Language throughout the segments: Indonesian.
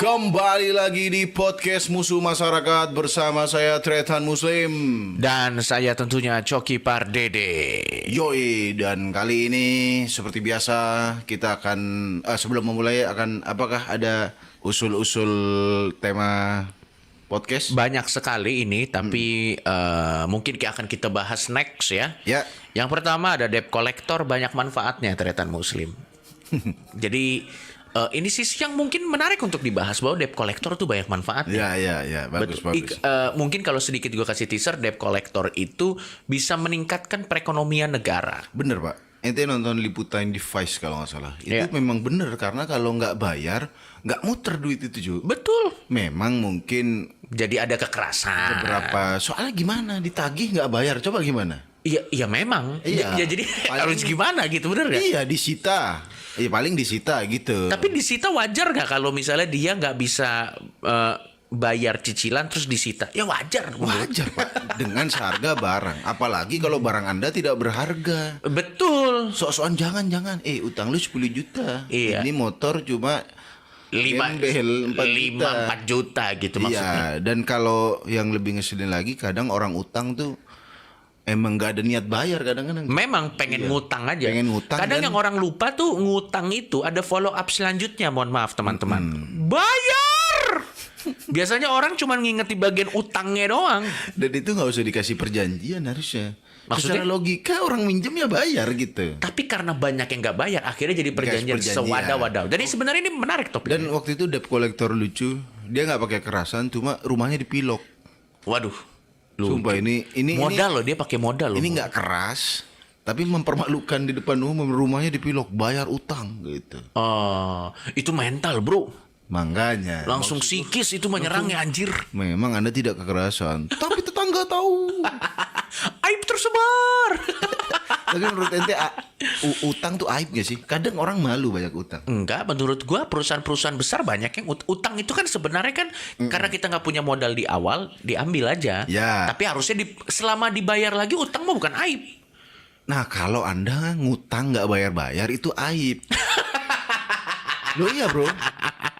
Kembali lagi di podcast Musuh Masyarakat bersama saya Tretan Muslim dan saya tentunya Coki Pardede. Yoi, dan kali ini seperti biasa kita akan sebelum memulai apakah ada usul-usul tema podcast? Banyak sekali ini, tapi mungkin akan kita bahas next ya. Ya. Yang pertama ada debt collector, banyak manfaatnya Tretan Muslim. Jadi ini sisi yang mungkin menarik untuk dibahas bahwa debt collector tuh banyak manfaatnya. Ya, bagus. Mungkin kalau sedikit gue kasih teaser, debt collector itu bisa meningkatkan perekonomian negara. Bener Pak, ente nonton liputan di Vice kalau nggak salah. Itu memang bener, karena kalau nggak bayar nggak muter duit itu juga. Betul. Memang mungkin Jadi ada kekerasan. beberapa soalnya gimana ditagih nggak bayar, coba gimana? Iya memang. Iya. Ya, jadi harus gimana gitu, bener gak? Iya, disita. Iya, paling disita gitu. Tapi disita wajar nggak kalau misalnya dia nggak bisa bayar cicilan terus disita? Ya wajar. Wajar Pak, dengan seharga barang. Apalagi kalau barang Anda tidak berharga. Betul. Sok-sokan jangan. Utang lu 10 juta. Iya. Ini motor cuma 5 4 juta gitu maksudnya. Iya, dan kalau yang lebih ngeselin lagi, kadang orang utang tuh emang gak ada niat bayar kadang-kadang. Memang pengen ngutang aja. Pengen ngutang. Kadang yang orang lupa tuh ngutang itu ada follow up selanjutnya. Mohon maaf teman-teman. Bayar. Biasanya orang cuma nginget di bagian utangnya doang. Dan itu nggak usah dikasih perjanjian harusnya. Maksudnya? Secara logika orang minjem ya bayar gitu. Tapi karena banyak yang nggak bayar, akhirnya jadi perjanjian perjanjian. sewadah-wadah. Jadi sebenarnya ini menarik topiknya. Dan waktu itu debt collector lucu. Dia nggak pakai kerasan, cuma rumahnya dipilok. Waduh. Sumpah ini Modal loh, dia pakai modal loh. Ini nggak keras, tapi mempermalukan di depan umum, rumahnya dipilok, bayar utang gitu. Itu mental bro. Makanya Langsung psikis itu menyerangnya anjir. memang Anda tidak kekerasan, tapi tetangga tahu. Aib tersebar. Tapi menurut ente utang tuh aib gak sih? Kadang orang malu banyak utang. Enggak, menurut gua perusahaan-perusahaan besar banyak yang utang itu kan sebenarnya kan karena kita nggak punya modal di awal, diambil aja. Ya. Tapi harusnya selama dibayar lagi utang mah bukan aib. Nah kalau Anda ngutang nggak bayar-bayar itu aib. Loh iya bro,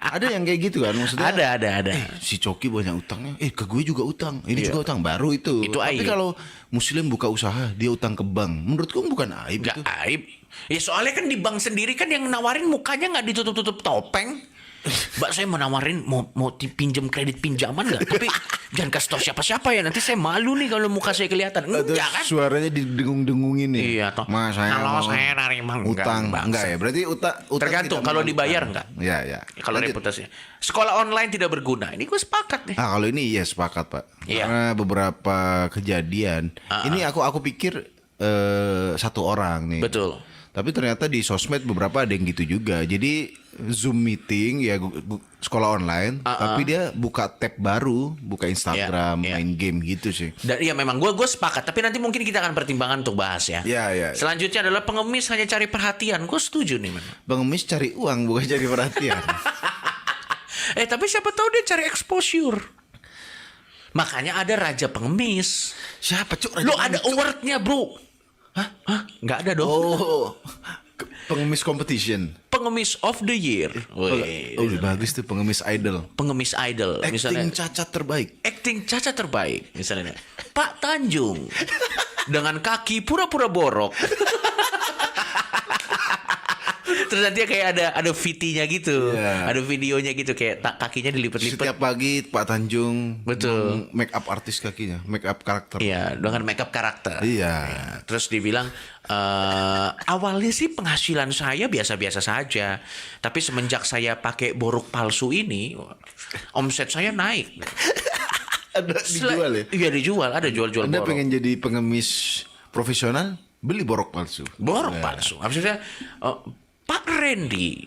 ada yang kayak gitu kan, maksudnya Ada. si Coki banyak utangnya, ke gue juga utang, ini juga utang, baru itu. Itu Tapi aib. kalau Muslim buka usaha, dia utang ke bank, menurutku bukan aib Nggak itu. aib. Ya soalnya kan di bank sendiri kan yang nawarin mukanya nggak ditutup-tutup topeng. Mbak, saya mau nawarin mau pinjam kredit pinjaman nggak? Tapi jangan kasih tau siapa-siapa ya. Nanti saya malu nih kalau muka saya kelihatan. Enggak kan? Suaranya didengung-dengungin nih. Iya toh. Mas saya Kalau mau saya dari bank utang enggak ya? Berarti utang Tergantung kita kalau mengalukan. dibayar enggak. Ya. Kalau Lanjut. reputasinya. Sekolah online tidak berguna. Ini gue sepakat nih. Kalau ini iya sepakat Pak. Iya. Karena beberapa kejadian. Ini aku pikir satu orang nih. Betul. Tapi ternyata di sosmed beberapa ada yang gitu juga. Jadi Zoom meeting ya sekolah online, tapi dia buka tab baru, buka Instagram, Iya. main game gitu sih. Dan iya memang gue sepakat. Tapi nanti mungkin kita akan pertimbangan untuk bahas ya. Iya. Selanjutnya adalah pengemis hanya cari perhatian. Gue setuju nih. Pengemis cari uang bukan cari perhatian. Tapi siapa tahu dia cari exposure. Makanya ada raja pengemis. Siapa cuk? Lo ada awardnya bro. Hah? Nggak ada dong. Oh, pengemis competition. Pengemis of the year. Wih. Bagus tuh pengemis idol. Pengemis idol. Acting Misalnya cacat terbaik. acting cacat terbaik. Misalnya Pak Tanjung dengan kaki pura-pura borok. Terus nanti kayak ada VT-nya gitu. Iya. Ada videonya gitu kayak kakinya dilipat-lipat. Setiap pagi Pak Tanjung Betul. make up artis kakinya, make up karakter. Iya, dengan makeup karakter. Iya. Terus dibilang awalnya sih penghasilan saya biasa-biasa saja, tapi semenjak saya pakai borok palsu ini, omset saya naik. Ada dijual ya? Iya dijual, ada jual-jual Anda borok. pengen jadi pengemis profesional? Beli borok palsu. Borok palsu. Maksudnya Pak Randy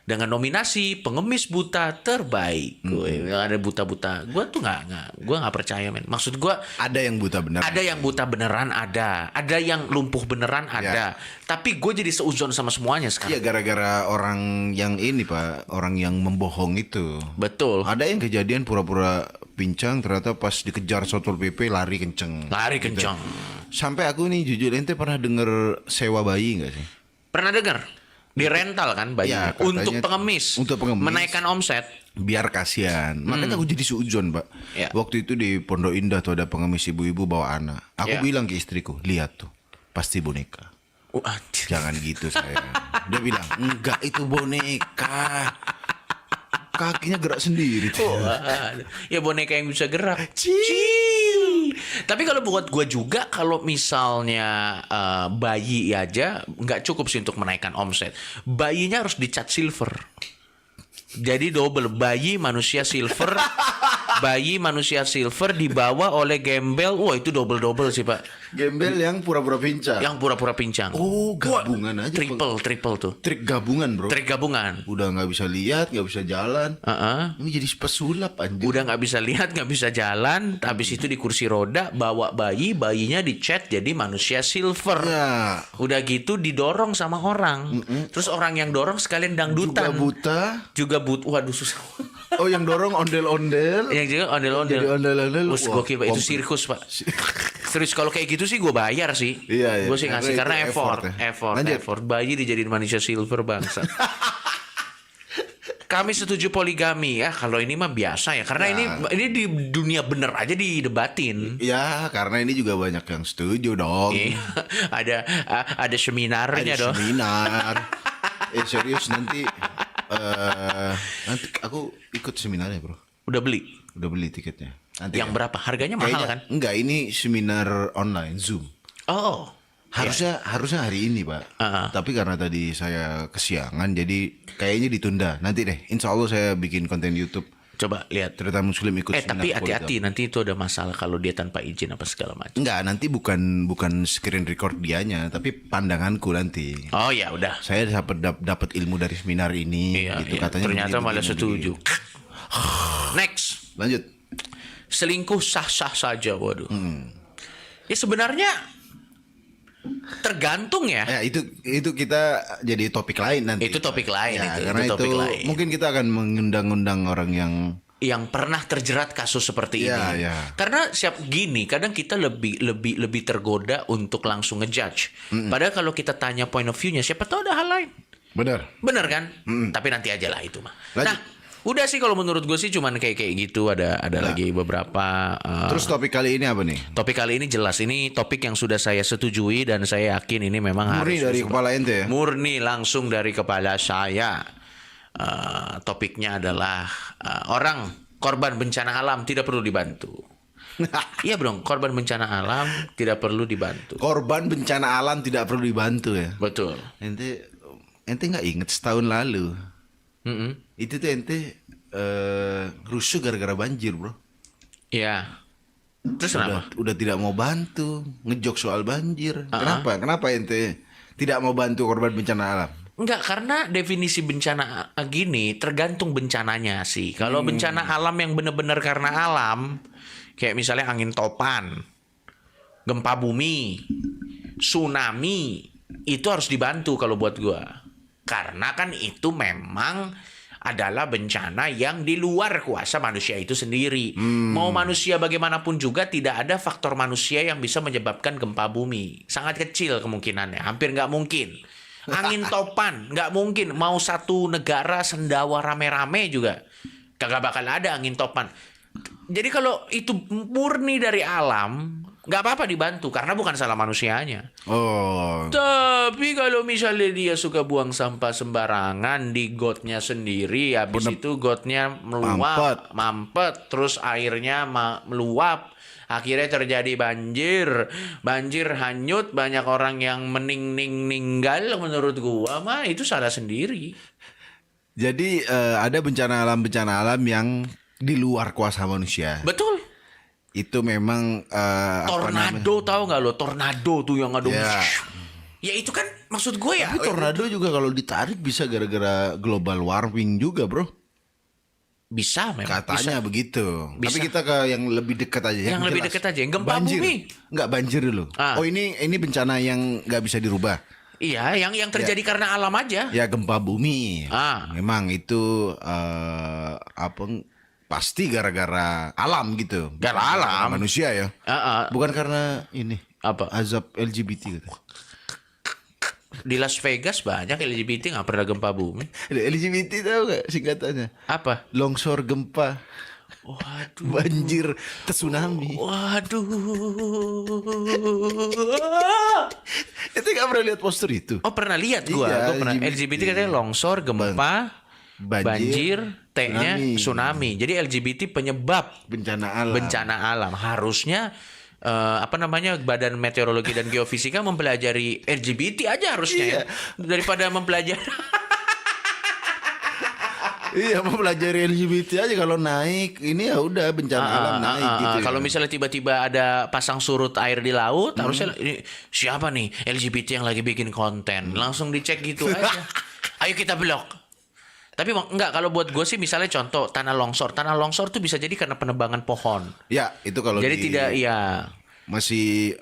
dengan nominasi pengemis buta terbaik. Gue ada buta-buta. Gue tuh nggak percaya men. Maksud gue Ada yang buta benar. ada yang buta beneran ada yang lumpuh beneran ada. Tapi gue jadi seuzon sama semuanya Iya, sekarang. gara-gara orang yang ini Pak, orang yang membohong itu. Betul. Ada yang kejadian pura-pura pincang, ternyata pas dikejar Satpol PP lari kenceng. Lari kencang. Sampai aku nih jujur, ente pernah denger sewa bayi nggak sih? Pernah dengar? Dirental kan bajunya Ya, katanya untuk pengemis. untuk pengemis. Menaikkan omset. biar kasihan. Makanya aku jadi suudzon, Pak. Ya. Waktu itu di Pondok Indah tuh ada pengemis ibu-ibu bawa anak. Aku Ya. bilang ke istriku, lihat tuh, pasti boneka. Anjir. Jangan gitu sayang. Dia bilang, enggak itu boneka. Kakinya gerak sendiri. Wah, ya boneka yang bisa gerak. Cil. Tapi kalau buat gue juga, kalau misalnya bayi aja nggak cukup sih untuk menaikkan omset. Bayinya harus dicat silver. Jadi double, bayi manusia silver, bayi manusia silver dibawa oleh gembel. Wah, itu double sih, Pak. Gembel yang pura-pura pincang. Yang pura-pura pincang. Oh, gabungan aja. Triple tuh. Trik gabungan, bro. Trik gabungan. Udah nggak bisa lihat, nggak bisa jalan. Heeh. Ini jadi pesulap anjir. Udah nggak bisa lihat, nggak bisa jalan, habis itu di kursi roda bawa bayinya dicat jadi manusia silver. Ya. Udah gitu didorong sama orang. Terus orang yang dorong sekalian Juga dangdutan. buta. Waduh susah. Oh, yang dorong ondel-ondel. Yang juga ondel-ondel. Jadi ondel-ondel. Wah, Wah, gokil, Pak. Itu komplit. sirkus, Pak. Serius, kalau kayak gitu sih gue bayar sih. Iya, iya. Gue sih ngasih Karena karena itu effort, effort ya. Lanjut. effort. Bayi dijadiin manusia silver bangsa. Kami setuju poligami ya. Kalau ini mah biasa ya. Karena ini di dunia bener aja didebatin. Ya, karena ini juga banyak yang setuju dong. Iya. ada seminarnya Ada dong. seminar. Serius nanti nanti aku ikut seminarnya, bro. Udah beli. Udah beli tiketnya. Nanti Yang berapa? Harganya mahal kan? Enggak, ini seminar online Zoom. Oh. Harusnya hari ini, Pak. Tapi karena tadi saya kesiangan, jadi kayaknya ditunda. Nanti deh, insya Allah saya bikin konten YouTube. Coba lihat. Cerita Muslim ikut seminar Tapi hati-hati, poligami. nanti itu ada masalah kalau dia tanpa izin apa segala macam. Enggak, nanti bukan screen record dianya, tapi pandanganku nanti. Oh ya udah. Saya dapat ilmu dari seminar ini, Iya, gitu iya. katanya. Ternyata begini, malah begini, setuju. begini. Next. Lanjut. Selingkuh sah-sah saja, waduh. Ya sebenarnya tergantung ya. Ya, itu kita jadi topik lain nanti. Itu topik lain Ya, itu karena topik itu lain. mungkin kita akan mengundang-undang orang yang Pernah terjerat kasus seperti Ya, ini. ya. Karena kadang kita lebih tergoda untuk langsung ngejudge. Padahal kalau kita tanya point of view-nya, siapa tahu ada hal lain. benar. Bener kan? Tapi nanti aja lah itu mah. Lanjut. Nah, udah sih kalau menurut gue sih cuman kayak gitu. Ada lagi beberapa. Terus topik kali ini apa nih? Topik kali ini jelas, ini topik yang sudah saya setujui dan saya yakin ini memang Murni harus dari kepala ente ya? murni langsung dari kepala saya. Topiknya adalah orang korban bencana alam tidak perlu dibantu. Iya bro, korban bencana alam tidak perlu dibantu. Korban bencana alam tidak perlu dibantu ya. Betul. Ente nggak inget setahun lalu itu tuh ente rusuh gara-gara banjir, bro. Iya. Terus kenapa? Udah tidak mau bantu ngejok soal banjir. Kenapa ente tidak mau bantu korban bencana alam? Enggak, karena definisi bencana gini tergantung bencananya sih. Kalau bencana alam yang benar-benar karena alam, kayak misalnya angin topan, gempa bumi, tsunami, itu harus dibantu kalau buat gua. Karena kan itu memang adalah bencana yang di luar kuasa manusia itu sendiri. Mau manusia bagaimanapun juga tidak ada faktor manusia yang bisa menyebabkan gempa bumi. Sangat kecil kemungkinannya, hampir nggak mungkin. Angin topan nggak mungkin. Mau satu negara sendawa rame-rame juga kagak bakal ada angin topan. Jadi kalau itu murni dari alam, nggak apa-apa dibantu karena bukan salah manusianya. Oh, Tapi kalau misalnya dia suka buang sampah sembarangan di gotnya sendiri, habis itu gotnya meluap, mampet, terus airnya meluap, akhirnya terjadi banjir hanyut, banyak orang yang meninggal. Menurut gua mah itu salah sendiri. jadi ada bencana alam yang di luar kuasa manusia. Betul. Itu memang Tornado tahu nggak lo? Tornado tuh yang ada. Ya. Ya itu kan maksud gue ya. Tapi tornado juga kalau ditarik bisa gara-gara global warming juga, bro. Bisa memang. Katanya bisa. begitu. Bisa. Tapi kita ke yang lebih dekat aja. Yang lebih jelas. dekat aja, gempa banjir. bumi. Enggak, banjir dulu. Oh, ini bencana yang nggak bisa dirubah. Iya, yang terjadi karena alam aja. Ya, gempa bumi. Memang itu pasti gara-gara alam gitu. Gara alam. Manusia ya. Bukan karena ini Apa? azab LGBT gitu. Di Las Vegas banyak LGBT nggak pernah gempa bumi. LGBT tahu nggak singkatannya? Apa? Longsor, gempa, Waduh. banjir, tsunami. Waduh. Itu nggak pernah lihat poster itu? Oh pernah lihat gua. Iya, Gua pernah. LGBT. LGBT katanya longsor, gempa, banjir, T-nya tsunami. Jadi LGBT penyebab Bencana alam. bencana alam. Harusnya Badan Meteorologi dan Geofisika mempelajari LGBT aja harusnya ya. Daripada mempelajari Iya, mau pelajari LGBT aja kalau naik ini ya udah bencana alam naik gitu. Ya. Kalau misalnya tiba-tiba ada pasang surut air di laut, harusnya ini siapa nih LGBT yang lagi bikin konten? Langsung dicek gitu aja. Ayo kita blok. Tapi enggak, kalau buat gue sih misalnya contoh tanah longsor tuh bisa jadi karena penebangan pohon. Ya, itu kalau Jadi tidak masih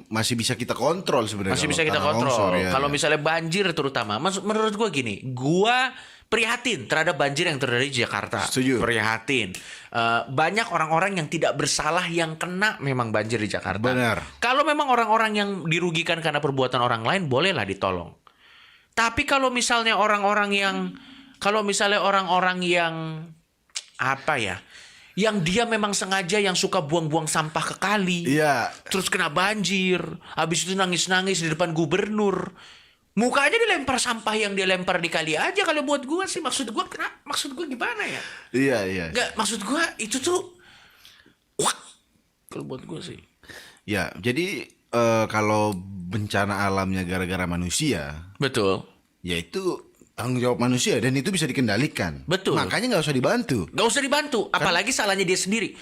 masih bisa kita kontrol sebenarnya. masih kalau bisa kita tanah kontrol. longsor, ya, Kalau ya. misalnya banjir terutama, menurut gue gini, gue prihatin terhadap banjir yang terjadi di Jakarta. Setuju. Prihatin. Banyak orang-orang yang tidak bersalah yang kena memang banjir di Jakarta. Benar. Kalau memang orang-orang yang dirugikan karena perbuatan orang lain, bolehlah ditolong. Tapi kalau misalnya orang-orang yang apa ya? Yang dia memang sengaja yang suka buang-buang sampah ke kali. Iya. Terus kena banjir, habis itu nangis-nangis di depan gubernur. Mukanya dilempar sampah yang dia lempar di kali aja. Kalau buat gua sih maksud gua gimana ya? Iya. Enggak, maksud gua itu tuh wah. Kalau buat gua sih. Ya, jadi kalau bencana alamnya gara-gara manusia, Betul. ya itu tanggung jawab manusia dan itu bisa dikendalikan. Betul. Makanya nggak usah dibantu. Gak usah dibantu, apalagi salahnya dia sendiri.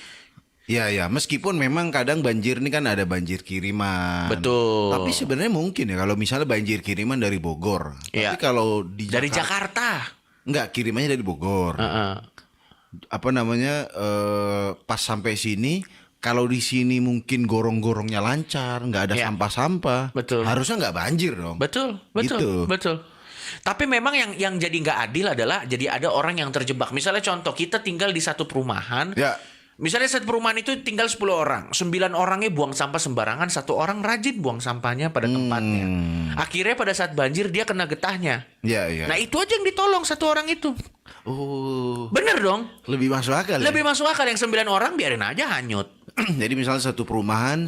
Ya, meskipun memang kadang banjir ini kan ada banjir kiriman. Betul. Tapi sebenarnya mungkin ya kalau misalnya banjir kiriman dari Bogor. Iya. Tapi kalau di Dari Jakarta, Jakarta. enggak, kirimannya dari Bogor. Pas sampai sini, kalau di sini mungkin gorong-gorongnya lancar, nggak ada Iya. sampah-sampah. Betul. Harusnya nggak banjir dong. Betul. Gitu. Tapi memang yang jadi nggak adil adalah jadi ada orang yang terjebak. Misalnya contoh, kita tinggal di satu perumahan. Ya. Misalnya satu perumahan itu tinggal 10 orang. 9 orangnya buang sampah sembarangan. 1 orang rajin buang sampahnya pada tempatnya. Akhirnya pada saat banjir dia kena getahnya. Ya. Nah itu aja yang ditolong 1 orang itu. Oh, Bener dong. lebih masuk akal. Ya? Lebih masuk akal. Yang 9 orang biarin aja hanyut. Jadi misalnya satu perumahan,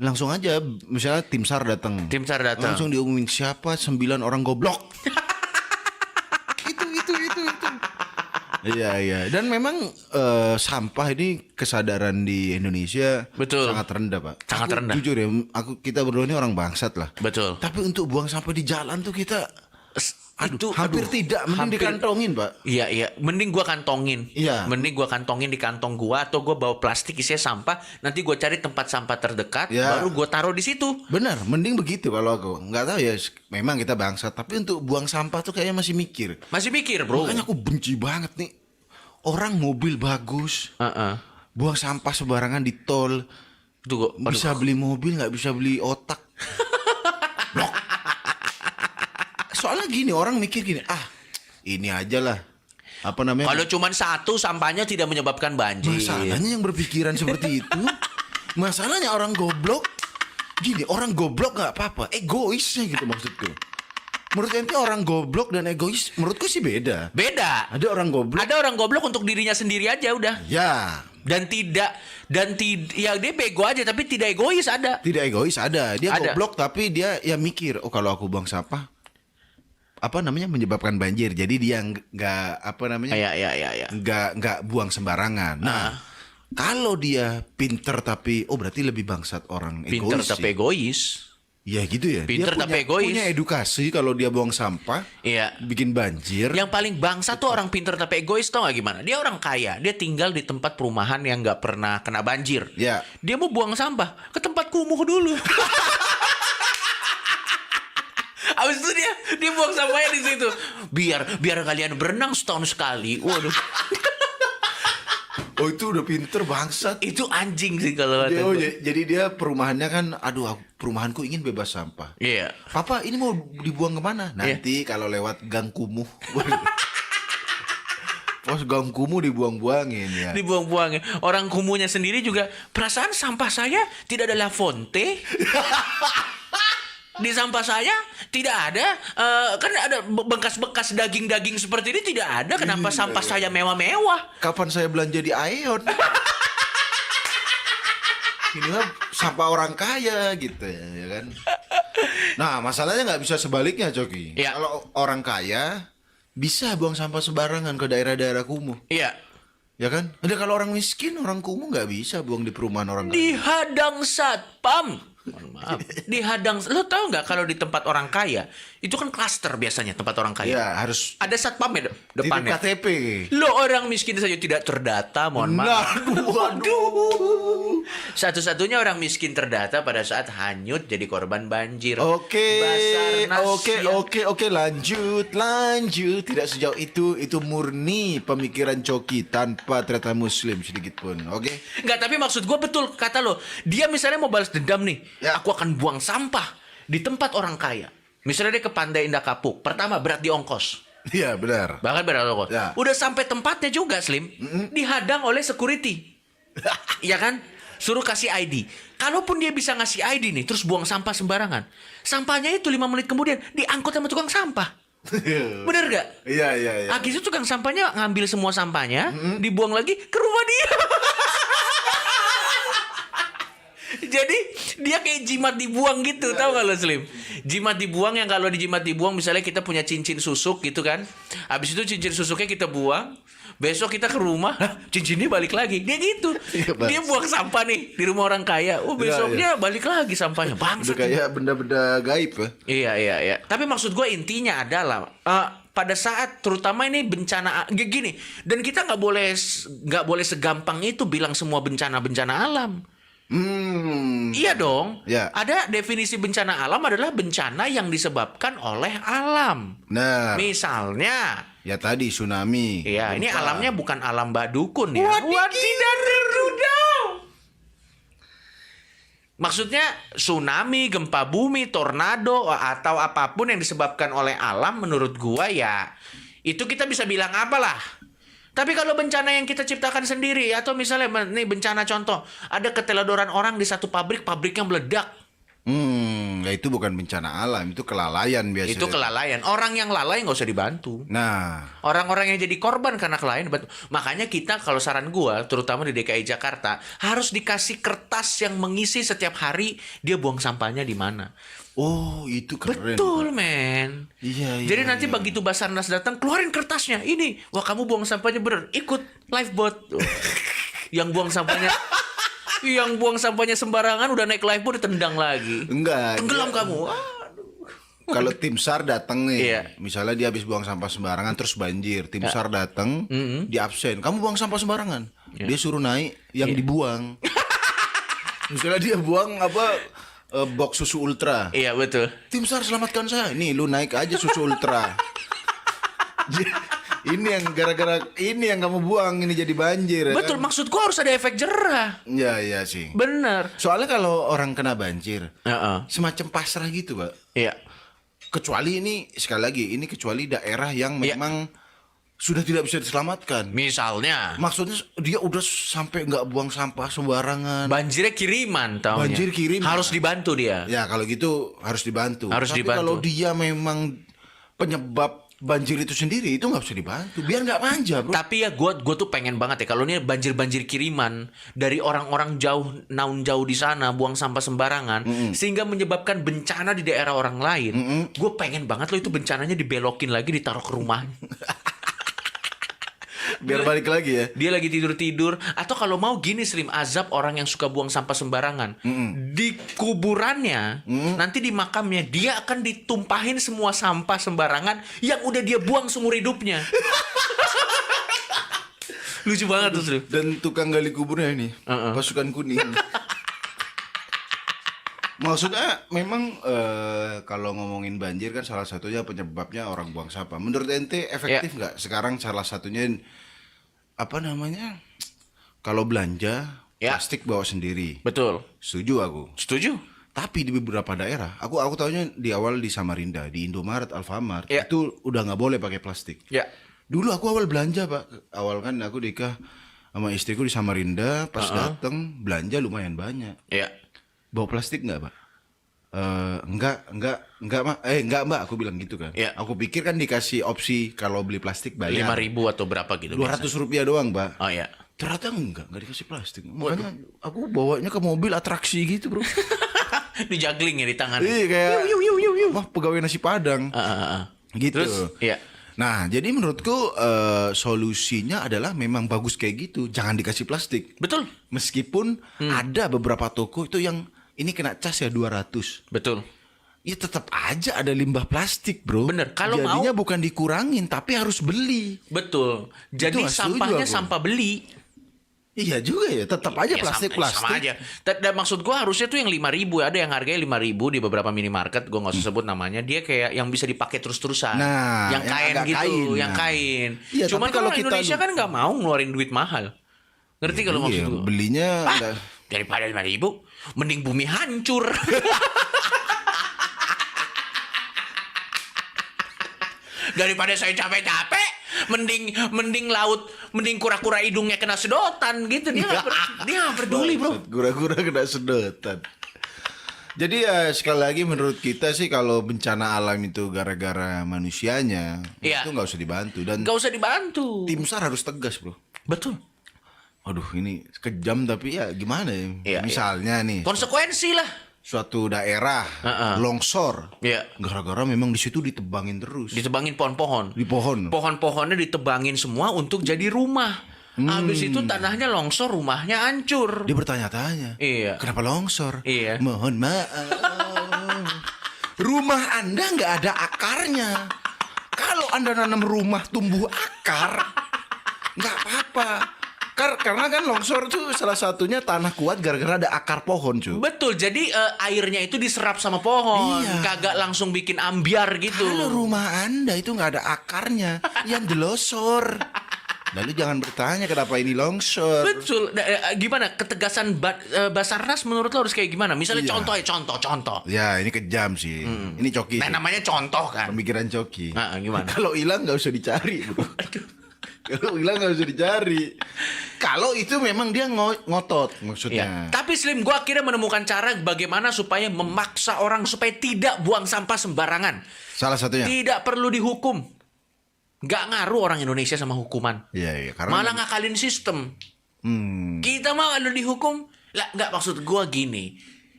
langsung aja misalnya tim SAR datang. Tim SAR datang. Langsung diumumin siapa 9 orang goblok. itu. Iya. Dan memang sampah ini kesadaran di Indonesia Betul. sangat rendah, Pak. Sangat Aku rendah. Jujur ya, kita berdua ini orang bangsat lah. Betul. Tapi untuk buang sampah di jalan tuh kita hampir Aduh, tidak, mending dikantongin, Pak. Iya. Mending gua kantongin. Iya. Mending gua kantongin di kantong gua atau gua bawa plastik isinya sampah. Nanti gua cari tempat sampah terdekat, Iya. baru gua taruh di situ. Benar, mending begitu kalau aku. Nggak tahu ya, memang kita bangsat. Tapi untuk buang sampah tuh kayaknya masih mikir. Masih mikir, bro. Makanya aku benci banget nih. Orang mobil bagus, buang sampah sembarangan di tol. Tuh, Bisa beli mobil, nggak bisa beli otak. Blok. Soalnya gini, orang mikir gini, ini aja lah. Apa namanya? kalau cuma satu sampahnya tidak menyebabkan banjir. Masalahnya yang berpikiran seperti itu. Masalahnya orang goblok. Gini, orang goblok nggak apa-apa. Egoisnya gitu maksudku. Menurut ente orang goblok dan egois, menurutku sih beda. Beda. Ada orang goblok. Ada orang goblok untuk dirinya sendiri aja udah. Ya, Dan ya dia bego aja tapi tidak egois ada. tidak egois ada. Dia Ada. goblok tapi dia ya mikir, oh kalau aku buang sampah menyebabkan banjir. Jadi dia nggak Ya. nggak buang sembarangan. Nah, kalau dia pinter tapi berarti lebih bangsat orang Pinter egois. tapi sih. egois. Ya gitu ya. Pinter Dia tapi egois. punya edukasi kalau dia buang sampah, Iya. bikin banjir. Yang paling bangsa tuh orang pinter tapi egois, tau gak gimana? Dia orang kaya, dia tinggal di tempat perumahan yang gak pernah kena banjir. Ya. Dia mau buang sampah ke tempat kumuh dulu. Abis itu dia buang sampahnya di situ. Biar kalian berenang setahun sekali. Waduh, Oh itu udah pinter bangsat. itu anjing sih kalau kata gua. Jadi dia perumahannya kan, perumahanku ingin bebas sampah. Iya. Papa ini mau dibuang kemana? Nanti kalau lewat gang kumuh. Pos gang kumuh dibuang-buangin ya. Dibuang-buangin. Orang kumuhnya sendiri juga, perasaan sampah saya tidak ada La Fonte. Di sampah saya Tidak ada. Kan ada bekas-bekas daging-daging seperti ini tidak ada. Kenapa sampah saya mewah-mewah? Kapan saya belanja di Aeon? Ini mah sampah orang kaya gitu ya kan. Nah masalahnya nggak bisa sebaliknya Coki. Ya. Kalau orang kaya bisa buang sampah sembarangan ke daerah-daerah kumuh. Iya. Ya kan? Ada kalau orang miskin, orang kumuh nggak bisa buang di perumahan orang kaya. Dihadang satpam. Mohon maaf. Dihadang. Lo tahu nggak kalau di tempat orang kaya itu kan klaster biasanya tempat orang kaya. Ya harus Ada satpam ya di depannya. KTP. Lo orang miskin saja tidak terdata, mohon maaf. Waduh. Satu-satunya orang miskin terdata pada saat hanyut jadi korban banjir. Oke, Basarnas oke, lanjut. Tidak sejauh itu murni pemikiran Coki tanpa ternyata Muslim sedikit pun. Oke. Enggak, tapi maksud gue betul kata lo. Dia misalnya mau balas dendam nih. Ya. Aku akan buang sampah di tempat orang kaya. Misalnya dia ke Pantai Indah Kapuk. Pertama berat di ongkos. Iya benar. Bahkan berat di ongkos. Ya. Udah sampai tempatnya juga Slim. Dihadang oleh security. Iya kan? Suruh kasih ID. Kalaupun dia bisa ngasih ID nih, terus buang sampah sembarangan. Sampahnya itu 5 menit kemudian diangkut sama tukang sampah. Bener gak? Iya. Akhirnya tukang sampahnya ngambil semua sampahnya, dibuang lagi ke rumah dia. Jadi dia kayak jimat dibuang gitu, tahu gak lo Slim? Jimat dibuang yang kalau dijimat dibuang misalnya kita punya cincin susuk gitu kan. Habis itu cincin susuknya kita buang. Besok kita ke rumah, cincinnya balik lagi. Dia gitu. Iya, Bang. Dia buang sampah nih di rumah orang kaya. Oh, besoknya balik lagi sampahnya. Udah Bangsat. kayak benda-benda gaib ya. Iya. Tapi maksud gue intinya adalah pada saat terutama ini bencana gini, dan kita nggak boleh segampang itu bilang semua bencana alam. Iya dong. Ya. Ada definisi bencana alam adalah bencana yang disebabkan oleh alam. Nah, Misalnya, ya tadi tsunami. iya ini gempa. alamnya bukan alam badukun ya. Wadidaw. Maksudnya tsunami, gempa bumi, tornado atau apapun yang disebabkan oleh alam menurut gua ya itu kita bisa bilang apalah. Tapi kalau bencana yang kita ciptakan sendiri atau misalnya nih bencana contoh ada keteledoran orang di satu pabrik, pabriknya meledak. Ya itu bukan bencana alam, itu kelalaian biasanya. Itu kelalaian. Orang yang lalai nggak usah dibantu. Nah, Orang-orang yang jadi korban karena kelalaian dibantu. Makanya kita kalau saran gua terutama di DKI Jakarta harus dikasih kertas yang mengisi setiap hari dia buang sampahnya di mana. oh itu keren. Betul, men. Iya. Jadi nanti begitu Basarnas datang, keluarin kertasnya. Ini, wah kamu buang sampahnya bener. Ikut lifeboat. Yang buang sampahnya sembarangan udah naik lifeboat ditendang lagi. Enggak. Tenggelam kamu. Kalau tim SAR datang nih, Iya. misalnya dia habis buang sampah sembarangan terus banjir, tim SAR datang, di absen, kamu buang sampah sembarangan, dia suruh naik yang dibuang. Misalnya dia buang box susu ultra, Iya, betul. tim SAR selamatkan saya, nih lu naik aja susu ultra. Ini yang gara-gara ini yang kamu buang ini jadi banjir. Ya Betul, kan? maksud gua harus ada efek jerah. Iya sih. Bener. Soalnya kalau orang kena banjir, Heeh. semacam pasrah gitu, Pak. Iya. Kecuali ini sekali lagi ini kecuali daerah yang Iya. memang sudah tidak bisa diselamatkan. Misalnya Maksudnya dia udah sampai nggak buang sampah sembarangan. banjirnya kiriman taunya. Banjir kiriman. Harus dibantu dia. Ya kalau gitu harus dibantu. Harus Tapi dibantu. kalau dia memang penyebab banjir itu sendiri itu nggak bisa dibantu. Biar nggak manja, bro. Tapi ya gue tuh pengen banget ya kalau ini banjir kiriman dari orang-orang jauh naun jauh di sana buang sampah sembarangan sehingga menyebabkan bencana di daerah orang lain. Gue pengen banget lo itu bencananya dibelokin lagi ditaruh ke rumah. Biar balik lagi ya. Dia lagi tidur-tidur atau kalau mau gini Slim azab orang yang suka buang sampah sembarangan. Di kuburannya nanti di makamnya dia akan ditumpahin semua sampah sembarangan yang udah dia buang seumur hidupnya. Lucu banget tuh Slim. Dan tukang gali kuburnya ini pasukan kuning. Maksudnya memang kalau ngomongin banjir kan salah satunya penyebabnya orang buang sampah. Menurut ente efektif nggak? Sekarang salah satunya apa namanya? Kalau belanja Ya. plastik bawa sendiri. Betul. Setuju aku. Setuju? Tapi di beberapa daerah, aku tahunya di awal di Samarinda, di Indomaret, Alfamart Ya. itu udah nggak boleh pakai plastik. Ya. Dulu aku awal belanja Pak, awal kan aku nikah sama istriku di Samarinda, pas dateng belanja lumayan banyak. Ya. Bawa plastik nggak Pak? Enggak mbak, aku bilang gitu kan. Iya. Aku pikir kan dikasih opsi kalau beli plastik bayar 5.000 atau berapa gitu. 200 rupiah doang mbak. Oh ya. Ternyata enggak dikasih plastik. Makanya aku bawanya ke mobil atraksi gitu bro. Di juggling ya di tangan. Iya kayak wah pegawai nasi padang gitu. Terus, iya. Nah jadi menurutku solusinya adalah memang bagus kayak gitu. Jangan dikasih plastik. Betul. Meskipun ada beberapa toko itu yang ini kena cas ya 200. Betul. Ya tetap aja ada limbah plastik bro. Bener, kalau jadinya bukan dikurangin tapi harus beli. Betul. Jadi nggak setuju sampahnya aku. sampah beli. Iya juga ya, tetap aja Ya, plastik. sama aja. Dan maksud gua harusnya tuh yang 5.000, ada yang harganya 5.000 di beberapa minimarket, gua nggak usah sebut namanya. Dia kayak yang bisa dipakai terus-terusan. Nah, yang yang kain agak gitu, kain, yang nah. kain. Iya, Cuman tapi kalau kalau kita Indonesia kan nggak mau ngeluarin duit mahal. Ngerti kalau Iya, maksud gua? belinya enggak. Daripada 5.000, mending bumi hancur. Daripada saya capek-capek, mending laut, mending kura-kura hidungnya kena sedotan gitu. Dia nggak peduli bro. Kura-kura kena sedotan. Jadi ya sekali lagi menurut kita sih kalau bencana alam itu gara-gara manusianya, Iya. itu nggak usah dibantu dan Nggak usah dibantu. tim SAR harus tegas bro. Betul. Aduh ini kejam tapi ya gimana ya? Iya, Misalnya nih Konsekuensi lah. suatu daerah longsor, Iya. gara-gara memang di situ ditebangin terus Ditebangin pohon-pohon. di pohon. Pohon-pohonnya ditebangin semua untuk jadi rumah. Habis itu tanahnya longsor, rumahnya hancur. Dia bertanya-tanya, Iya. kenapa longsor? Iya. Mohon maaf, rumah Anda nggak ada akarnya. Kalau Anda nanam rumah tumbuh akar, nggak apa-apa. Karena kan longsor tuh salah satunya tanah kuat gara-gara ada akar pohon cuy. Betul, jadi airnya itu diserap sama pohon. Iya. Kagak langsung bikin ambiar gitu. Kalau rumah Anda itu nggak ada akarnya, yang jelosor. Lalu jangan bertanya kenapa ini longsor. Betul. Gimana ketegasan Basarnas menurut lo harus kayak gimana? Misalnya Iya. contoh. Ya ini kejam sih. Ini coki. Nah sih. namanya contoh kan. Pemikiran coki. Nah, gimana? Kalau hilang nggak usah dicari, bro. Kalau hilang nggak usah dicari. Kalau itu memang dia ngotot Ya. maksudnya. Tapi Slim, gue akhirnya menemukan cara bagaimana supaya memaksa orang supaya tidak buang sampah sembarangan. Salah satunya. Tidak perlu dihukum. Nggak ngaruh orang Indonesia sama hukuman. Iya, karena Malah ngakalin sistem. Kita mah kalau dihukum, lah nggak, maksud gue gini.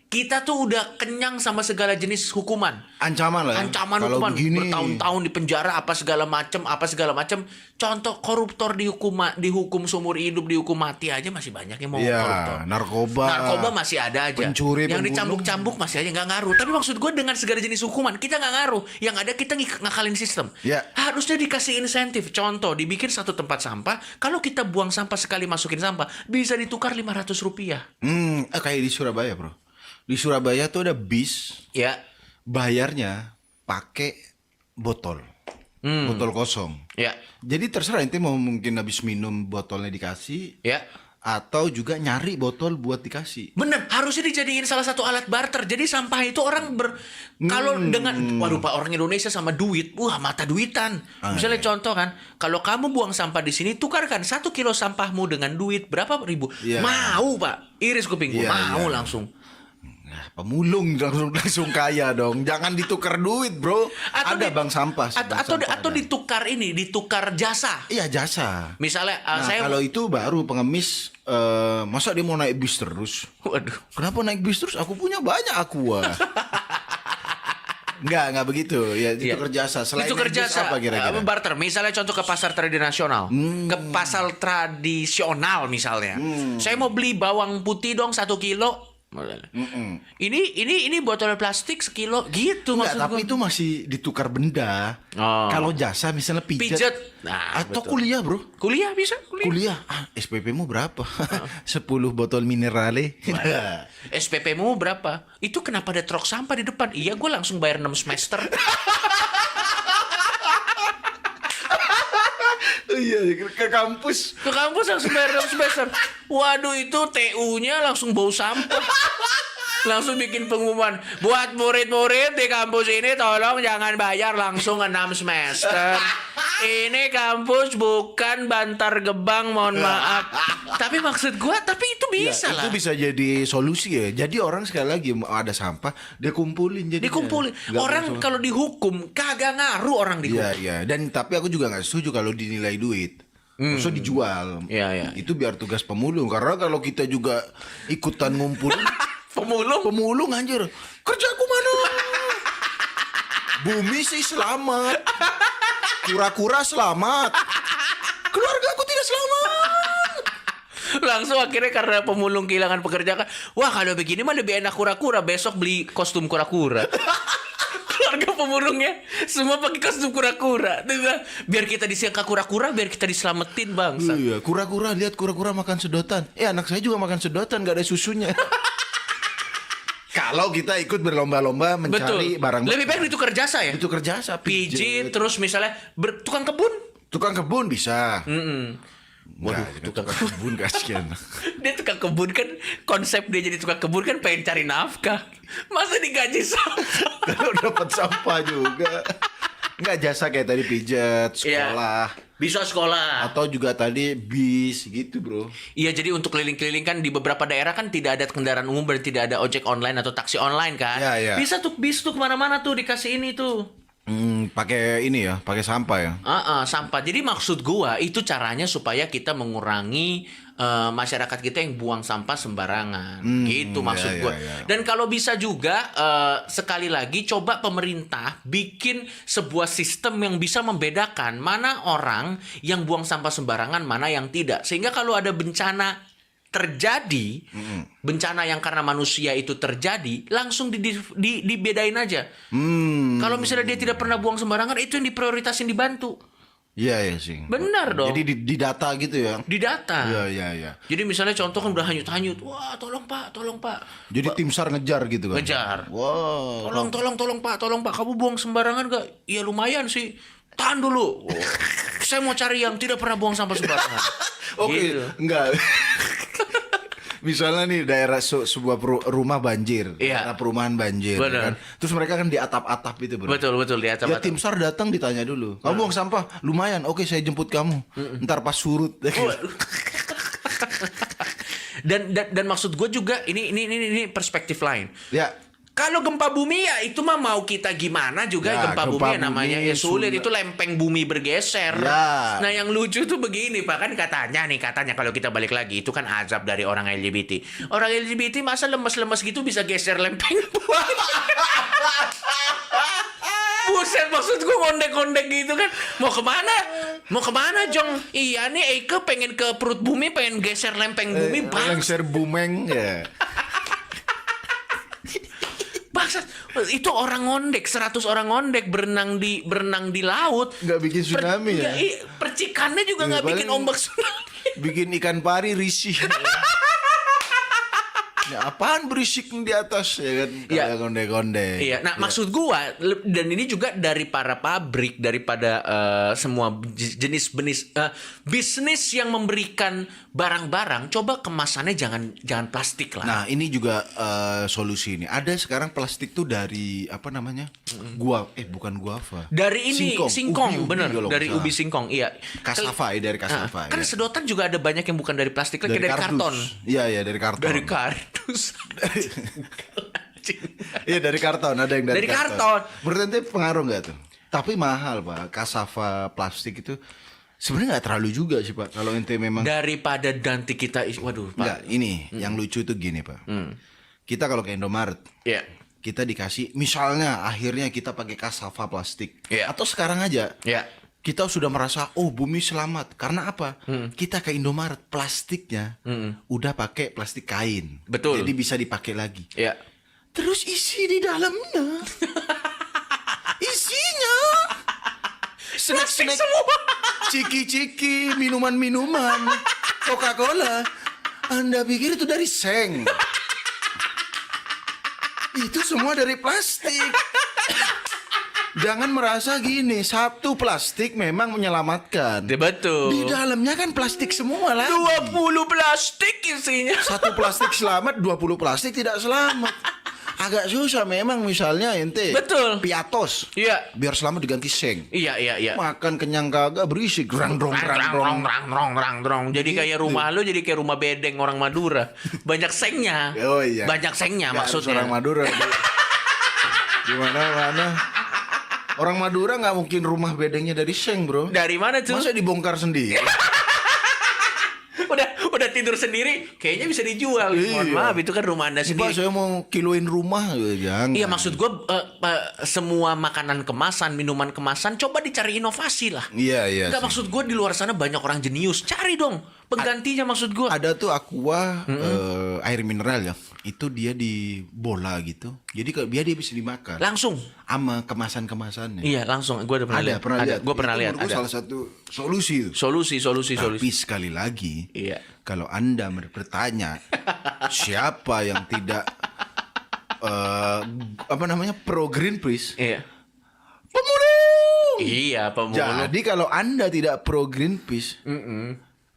Kita tuh udah kenyang sama segala jenis hukuman. ancaman lah. ya. Ancaman Kalau hukuman begini, bertahun-tahun di penjara apa segala macam. Contoh koruptor dihukum seumur hidup, dihukum mati aja masih banyak yang mau koruptor. Iya, narkoba Masih ada aja. pencuri, yang pembunuh. dicambuk-cambuk masih aja nggak ngaruh. Tapi maksud gue dengan segala jenis hukuman kita nggak ngaruh. Yang ada kita ngakalin sistem. Ya. Harusnya dikasih insentif. Contoh dibikin satu tempat sampah. Kalau kita buang sampah sekali masukin sampah bisa ditukar 500 rupiah. Kayak di Surabaya, bro. Di Surabaya tuh ada bis, Ya. bayarnya pakai botol. Botol kosong. Ya. Jadi terserah ente mau mungkin habis minum botolnya dikasih Ya. atau juga nyari botol buat dikasih. Bener, harusnya dijadiin salah satu alat barter. Jadi sampah itu orang kalau dengan waduh Pak, orang Indonesia sama duit, wah mata duitan. Misalnya contoh kan, kalau kamu buang sampah di sini, tukarkan 1 kilo sampahmu dengan duit berapa ribu? Iya. Mau Pak, iris kupingku, Iya, mau iya. langsung. Nah, pemulung langsung kaya dong. Jangan ditukar duit, bro. Ada bank sampah. bank sampah Atau ada. ditukar jasa. Iya jasa. Misalnya Nah, saya kalau itu baru pengemis. Masa dia mau naik bis terus? waduh. Kenapa naik bis terus? Aku punya banyak aqua. Enggak begitu. Ya, itu Iya. kerjasa. Selain Itu naik bis kerjasa apa kira-kira? barter. Misalnya contoh ke pasar tradisional. Ke pasar tradisional misalnya. Saya mau beli bawang putih dong 1 kilo. Ini botol plastik sekilo gitu Enggak, maksud tapi gua. itu masih ditukar benda. Oh. Kalau jasa misalnya pijet. Pijet. Nah, atau betul. kuliah, bro. Kuliah bisa, Kuliah. SPP-mu berapa? 10 botol minerale. SPP-mu berapa? Itu kenapa ada truk sampah di depan? Iya, gue langsung bayar 6 semester. Iya, ke kampus. Ke kampus langsung bayar 6 semester. Waduh, itu TU-nya langsung bau sampah. Langsung bikin pengumuman, buat murid-murid di kampus ini tolong jangan bayar, langsung 6 semester. Ini kampus bukan Bantar Gebang, mohon maaf. Tapi maksud gua, tapi itu bisa Ya, lah. itu bisa jadi solusi ya. Jadi orang sekali lagi ada sampah, dia kumpulin jadi. Dikumpulin. Orang kalau dihukum kagak ngaruh orang dihukum. Iya, iya. Dan tapi aku juga nggak setuju kalau dinilai duit. Maksudnya dijual. Iya, iya. Itu biar tugas pemulung. Karena kalau kita juga ikutan ngumpulin pemulung anjir. Kerjaku mana? Bumi sih selamat. Kura-kura selamat. Keluarga aku tidak selamat. Langsung akhirnya karena pemulung kehilangan pekerjaan. Wah, kalau begini mah lebih enak kura-kura. Besok beli kostum kura-kura. Keluarga pemulungnya semua pakai kostum kura-kura. Biar kita disangka kura-kura, biar kita diselamatin, bangsa. Iya, kura-kura, lihat kura-kura makan sedotan. Anak saya juga makan sedotan, gak ada susunya. Kalau kita ikut berlomba-lomba mencari Betul. barang Lebih baik ditukar jasa ya. itu kerja Pijit, terus misalnya tukang kebun. tukang kebun bisa. Waduh, tukang kebun kasihan. Dia tukang kebun kan, konsep dia jadi tukang kebun kan pengen cari nafkah. Masa digaji sampah? Kalau dapat sampah juga. Enggak jasa kayak tadi pijat, sekolah, Bisa sekolah. atau juga tadi bis gitu, Bro. Iya, jadi untuk keliling-keliling kan di beberapa daerah kan tidak ada kendaraan umum, berarti tidak ada ojek online atau taksi online kan. Iya, iya. Bisa tuh bis tuh kemana-mana tuh dikasih ini tuh. Pakai ini ya, pakai sampah ya. Sampah. Jadi maksud gua itu caranya supaya kita mengurangi masyarakat kita yang buang sampah sembarangan. Gitu maksud iya, gua. iya, iya. Dan kalau bisa juga sekali lagi coba pemerintah bikin sebuah sistem yang bisa membedakan mana orang yang buang sampah sembarangan, mana yang tidak. Sehingga kalau ada bencana terjadi, bencana yang karena manusia itu terjadi, langsung dibedain aja. Kalau misalnya dia tidak pernah buang sembarangan, itu yang diprioritasin dibantu. Iya ya sih. Benar dong. Jadi di data gitu ya. Di data. Iya, iya, iya. Jadi misalnya contoh kan udah hanyut-hanyut. Wah, tolong Pak, tolong Pak. Jadi tim SAR ngejar gitu kan. Ngejar. Wow. Tolong Pak. Kamu buang sembarangan gak? Iya lumayan sih. Tahan dulu. Saya mau cari yang tidak pernah buang sampah sembarangan. Oke, Gitu. enggak. Misalnya nih daerah sebuah rumah banjir, Iya. daerah perumahan banjir, Benar. ya kan? Terus mereka kan di atap-atap itu, Bro. Betul di atas. Ya tim SAR datang ditanya dulu. Kamu buang sampah? Lumayan. Oke, saya jemput kamu. Ntar pas surut. Dan maksud gue juga ini perspektif lain. Ya. Kalau gempa bumi ya itu mah mau kita gimana juga Ya, gempa bumi ya namanya bumi ya sulit, sulit. itu lempeng bumi bergeser. Ya. Nah yang lucu tuh begini Pak, kan katanya kalau kita balik lagi itu kan azab dari orang LGBT. Orang LGBT masa lemes-lemes gitu bisa geser lempeng bumi. Buset, maksud gue ngondek-ngondek gitu kan. Mau kemana Jong? Iya nih Eike pengen ke perut bumi, pengen geser lempeng bumi. Lengser bumeng ya. Bangsat, itu orang ngondek, 100 orang ngondek berenang di laut. Nggak bikin tsunami ya? Percikannya juga Iya, nggak bikin paling- ombak tsunami. Bikin ikan pari risih. Ya, apaan berisik di atas ya kan? Iya. Kayak gonde-gonde. Iya, nah maksud gua dan ini juga dari para pabrik, daripada semua jenis bisnis yang memberikan barang-barang, coba kemasannya jangan plastik lah. Nah ini juga solusi ini. Ada sekarang plastik tuh dari apa namanya? Bukan guava. Dari ini singkong, Ubi bener, kalau dari nggak ubi salah. singkong, iya. Kasava ya, dari kasava. Kan ya. sedotan juga ada banyak yang bukan dari plastik, kayak dari kardus. karton. Iya dari karton. Dari kardus. Iya dari karton, ada yang Dari karton. Menurut ente pengaruh nggak tuh? Tapi mahal Pak, kasava plastik itu sebenarnya nggak terlalu juga sih Pak. Kalau ente memang Daripada nanti kita waduh Pak. nggak ini yang lucu itu gini Pak. Kita kalau ke Indomaret, Iya. kita dikasih misalnya akhirnya kita pakai kasava plastik. Iya. Atau sekarang aja. Iya. Kita sudah merasa bumi selamat karena apa? Kita ke Indomaret plastiknya udah pakai plastik kain. Betul. Jadi bisa dipakai lagi. Iya. Terus isi di dalamnya isinya Plastik snack-snack, semua. ciki-ciki, minuman-minuman, Coca-Cola. Anda pikir itu dari seng? Itu semua dari plastik. Jangan merasa gini, satu plastik memang menyelamatkan. Betul. Di dalamnya kan plastik semua lagi. 20 plastik isinya. Satu plastik selamat, 20 plastik tidak selamat. agak susah memang misalnya ente. Betul. Piatos. Iya. Biar selama diganti seng. Iya. Makan kenyang kagak berisik rang drong. Jadi kayak rumah lu jadi kayak rumah bedeng orang Madura. Banyak sengnya. Oh iya. Banyak sengnya Nggak harus maksudnya. orang Madura. Di mana-mana. Orang Madura nggak mungkin rumah bedengnya dari seng, bro. Dari mana tuh? Masa dibongkar sendiri? udah tidur sendiri, kayaknya bisa dijual. Mohon Iya. maaf, itu kan rumah Anda Pak, sendiri. saya mau kiloin rumah. Jangan. Iya, maksud gue semua makanan kemasan, minuman kemasan, coba dicari inovasi lah. Iya. Enggak, sih. maksud gue di luar sana banyak orang jenius. Cari dong penggantinya, maksud gue. Ada tuh Aqua air mineral ya. Itu dia di bola gitu. Jadi dia bisa dimakan. Langsung. Sama kemasan-kemasannya. Iya, langsung. Gue udah pernah lihat. Pernah lihat. Gue pernah Itu lihat. menurutku Ada. salah satu solusi itu. Solusi. Tapi sekali lagi, Iya. kalau Anda bertanya siapa yang tidak pro Greenpeace, Iya. pemulung. Iya, pemulung. Jadi kalau Anda tidak pro Greenpeace,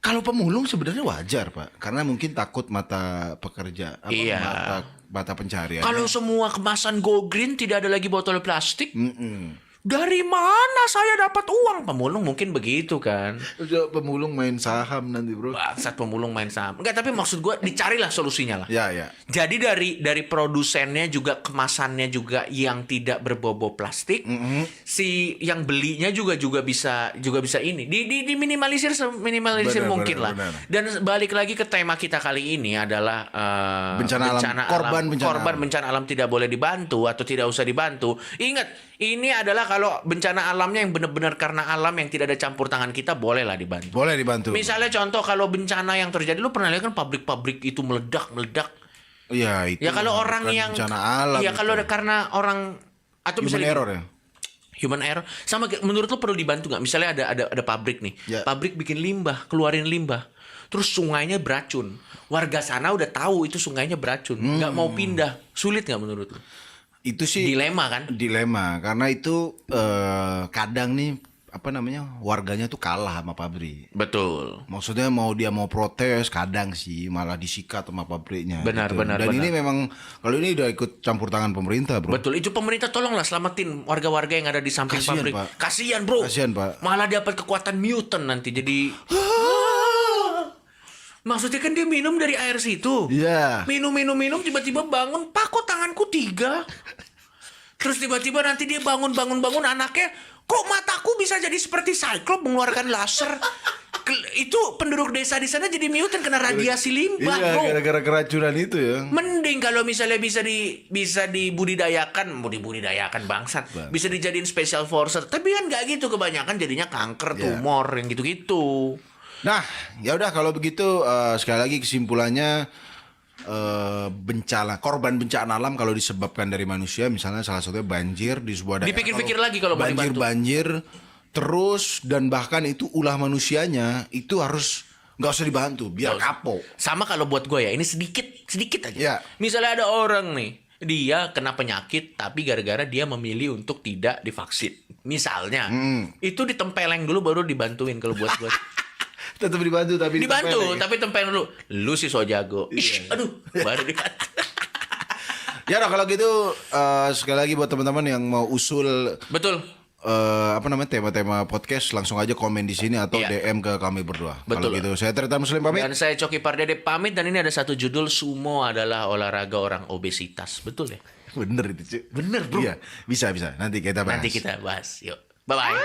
kalau pemulung sebenarnya wajar, Pak, karena mungkin takut mata pekerja, Iya. mata pencarian. Kalau semua kemasan go green tidak ada lagi botol plastik, dari mana saya dapat uang? Pemulung mungkin begitu kan. Udah pemulung main saham nanti, bro. Bangsat pemulung main saham. Enggak, tapi maksud gue dicarilah solusinya lah. Ya. Jadi dari produsennya juga, kemasannya juga yang tidak berbobot plastik, si yang belinya juga bisa ini di minimalisir Benar, mungkin lah. benar. Dan balik lagi ke tema kita kali ini adalah Bencana alam. korban bencana alam tidak boleh dibantu atau tidak usah dibantu. Ingat, ini adalah kalau bencana alamnya yang benar-benar karena alam yang tidak ada campur tangan kita, bolehlah dibantu. Boleh dibantu. Misalnya contoh kalau bencana yang terjadi, lu pernah lihat kan pabrik-pabrik itu meledak. Iya, itu. Ya kalau orang bukan yang bencana alam. ya kalau itu. karena orang atau Human misalnya error ya. human error sama menurut lu perlu dibantu nggak? Misalnya ada pabrik nih. Ya. Pabrik bikin limbah, keluarin limbah. Terus sungainya beracun. Warga sana udah tahu itu sungainya beracun, nggak mau pindah. Sulit nggak menurut lu? Itu sih Dilema kan? dilema karena itu kadang nih warganya tuh kalah sama pabrik. Betul. Maksudnya dia mau protes, kadang sih malah disikat sama pabriknya. Benar. Dan ini memang kalau ini udah ikut campur tangan pemerintah, bro. Betul, itu pemerintah tolonglah selamatin warga-warga yang ada di samping Kasian, pabrik. Pak. Kasian, bro. Kasian, Pak. Malah dapat kekuatan mutant nanti jadi. Maksudnya kan dia minum dari air situ. Iya. Minum tiba-tiba bangun, Pak, kok tanganku 3. Terus tiba-tiba nanti dia bangun anaknya, kok mataku bisa jadi seperti Cyclops mengeluarkan laser. Itu penduduk desa di sana jadi mutant kena radiasi limbah, Iya, bro. gara-gara keracunan itu ya. Mending kalau misalnya bisa dibudidayakan bangsat. Bisa dijadiin special forces. Tapi kan nggak gitu, kebanyakan jadinya kanker, Iya. tumor yang gitu-gitu. Nah, ya udah kalau begitu sekali lagi kesimpulannya korban bencana alam kalau disebabkan dari manusia, misalnya salah satunya banjir di sebuah daerah. Dipikir-pikir lagi kalau mau dibantu. banjir terus dan bahkan itu ulah manusianya itu harus nggak usah dibantu biar kapok. Sama kalau buat gue ya, ini sedikit aja. Ya. Misalnya ada orang nih, dia kena penyakit tapi gara-gara dia memilih untuk tidak divaksin. Misalnya, itu ditempeleng dulu baru dibantuin kalau buat gue. Tetap dibantu tapi Dibantu, ditempeleng. tapi tempeleng dulu. Lu sih so jago. Ish, aduh, baru dibantu. Ya udah kalau gitu sekali lagi buat teman-teman yang mau usul Betul. tema-tema podcast, langsung aja komen di sini atau Iya. DM ke kami berdua. Betul. Kalau gitu saya Tirta Muslim pamit. Dan saya Coki Pardede pamit, dan ini ada satu judul, sumo adalah olahraga orang obesitas. Betul ya? Bener itu, Cuk. Bener, bro. Iya, bisa. Nanti kita bahas. Nanti kita bahas. Yuk. Bye-bye.